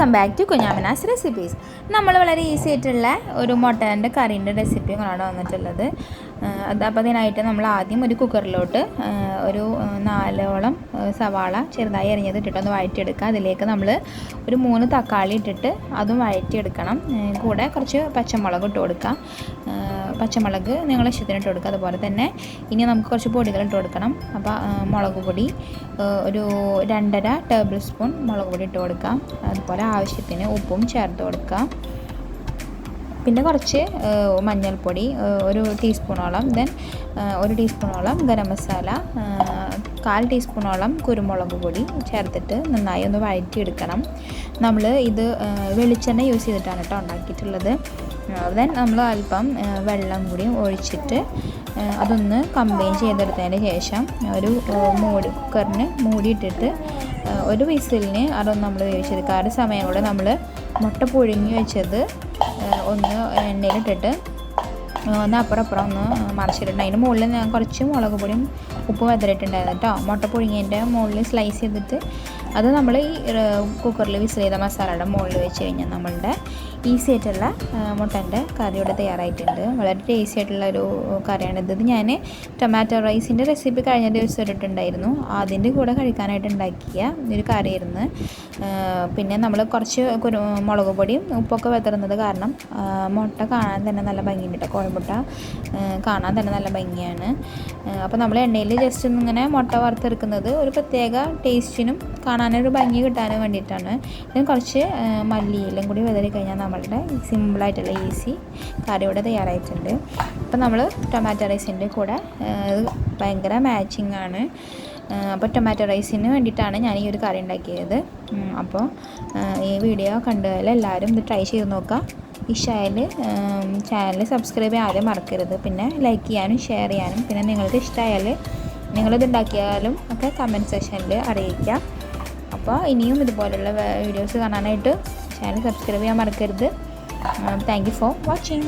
Welcome back to കുഞ്ഞാമനാസ് recipes. നമ്മൾ വളരെ ഈസി ആയിട്ടുള്ള ഒരു മുട്ടേൻ്റെ കറീൻ്റെ റെസിപ്പികളാണ് വന്നിട്ടുള്ളത്. അപ്പോൾ അതിനായിട്ട് നമ്മൾ ആദ്യം ഒരു കുക്കറിലോട്ട് ഒരു 4ഓളം സവാള ചെറുതായി അരിഞ്ഞത് ഇട്ടിട്ടൊന്ന് വഴറ്റിയെടുക്കുക. അതിലേക്ക് നമ്മൾ ഒരു 3 തക്കാളി ഇട്ടിട്ട് അതും വഴറ്റിയെടുക്കണം. കൂടെ കുറച്ച് പച്ചമുളക് ഇട്ട് കൊടുക്കുക. പച്ചമുളക് നിങ്ങളുടെ ഇഷ്ടത്തിന് ഇട്ട് കൊടുക്കുക. അതുപോലെ തന്നെ ഇനി നമുക്ക് കുറച്ച് പൊടികൾ ഇട്ട് കൊടുക്കണം. അപ്പോൾ മുളക് പൊടി ഒരു 2.5 ടേബിൾ സ്പൂൺ മുളക് പൊടി ഇട്ട് കൊടുക്കാം. അതുപോലെ ആവശ്യത്തിന് ഉപ്പും ചേർത്ത് കൊടുക്കാം. പിന്നെ കുറച്ച് മഞ്ഞൾപ്പൊടി ഒരു ടീസ്പൂണോളം, ദെൻ 1 ടീസ്പൂണോളം ഗരം മസാല, 1/4 ടീസ്പൂണോളം കുരുമുളക് പൊടി ചേർത്തിട്ട് നന്നായി ഒന്ന് വഴറ്റിയെടുക്കണം. നമ്മൾ ഇത് വെളിച്ചെണ്ണ യൂസ് ചെയ്തിട്ടാണ് കേട്ടോ ഉണ്ടാക്കിയിട്ടുള്ളത്. ദെൻ നമ്മൾ അല്പം വെള്ളം കൂടി ഒഴിച്ചിട്ട് അതൊന്ന് കമ്പൈൻ ചെയ്തെടുത്തതിന് ശേഷം ഒരു കുക്കറിന് മൂടിയിട്ടിട്ട് ഒരു വിസിലിന് അതൊന്ന് നമ്മൾ വേവിച്ചെടുക്കുക. ആ ഒരു സമയം കൂടെ നമ്മൾ മുട്ട പുഴുങ്ങി വെച്ചത് ഒന്ന് എണ്ണയിലിട്ടിട്ട് ഒന്ന് അപ്പുറം ഒന്ന് മറിച്ചിട്ടുണ്ട്. അതിന് മുകളിൽ ഞാൻ കുറച്ച് മുളക് പൊടിയും ഉപ്പ് വെതറിയിട്ടുണ്ടായിരുന്നു കേട്ടോ. മുട്ട പുഴുങ്ങിയതിൻ്റെ മുകളിൽ സ്ലൈസ് ചെയ്തിട്ട് അത് നമ്മൾ ഈ കുക്കറിൽ വിസിൽ ചെയ്ത മസാലയുടെ മുകളിൽ വെച്ച് കഴിഞ്ഞാൽ നമ്മളുടെ ഈസി ആയിട്ടുള്ള മുട്ടൻ്റെ കറി ഇവിടെ തയ്യാറായിട്ടുണ്ട്. വളരെ ടേസ്റ്റി ആയിട്ടുള്ള ഒരു കറിയാണിത്. ഇത് ഞാൻ ടൊമാറ്റോ റൈസിൻ്റെ റെസിപ്പി കഴിഞ്ഞ ദിവസം ഇട്ടിട്ടുണ്ടായിരുന്നു. അതിൻ്റെ കൂടെ കഴിക്കാനായിട്ട് ഉണ്ടാക്കിയ ഒരു കറിയായിരുന്നു. പിന്നെ നമ്മൾ കുറച്ച് മുളക് പൊടിയും ഉപ്പൊക്കെ വെതറുന്നത് കാരണം മുട്ട കാണാൻ തന്നെ നല്ല ഭംഗിയുണ്ട് കേട്ടോ. കോഴിമുട്ട കാണാൻ തന്നെ നല്ല ഭംഗിയാണ്. അപ്പോൾ നമ്മൾ എണ്ണയിൽ ജസ്റ്റ് ഒന്നിങ്ങനെ മുട്ട വറുത്തെടുക്കുന്നത് ഒരു പ്രത്യേക ടേസ്റ്റിനും കാണാനൊരു ഭംഗി കിട്ടാനും വേണ്ടിയിട്ടാണ്. ഇതിന് കുറച്ച് മല്ലിയിലും കൂടി വെതറി കഴിഞ്ഞാൽ നമ്മളുടെ സിമ്പിളായിട്ടുള്ള ഈസി കറി ഇവിടെ തയ്യാറായിട്ടുണ്ട്. അപ്പോൾ നമ്മൾ ടൊമാറ്റോ റൈസിൻ്റെ കൂടെ ഭയങ്കര മാച്ചിങ് ആണ്. അപ്പോൾ ടൊമാറ്റോ റൈസിന് വേണ്ടിയിട്ടാണ് ഞാൻ ഈ ഒരു കറി ഉണ്ടാക്കിയത്. അപ്പോൾ ഈ വീഡിയോ കണ്ടാൽ എല്ലാവരും ഇത് ട്രൈ ചെയ്ത് നോക്കുക. ഇഷ്ടമായാൽ ചാനൽ സബ്സ്ക്രൈബ് ചെയ്യാൻ ആദ്യം മറക്കരുത്. പിന്നെ ലൈക്ക് ചെയ്യാനും ഷെയർ ചെയ്യാനും, പിന്നെ നിങ്ങൾക്ക് ഇഷ്ടമായാൽ നിങ്ങളിത് ഉണ്ടാക്കിയാലും ഒക്കെ കമൻറ്റ് സെക്ഷനിൽ അറിയിക്കുക. അപ്പോൾ ഇനിയും ഇതുപോലുള്ള വീഡിയോസ് കാണാനായിട്ട് ചാനൽ സബ്സ്ക്രൈബ് ചെയ്യാൻ മറക്കരുത്. Thank you for watching.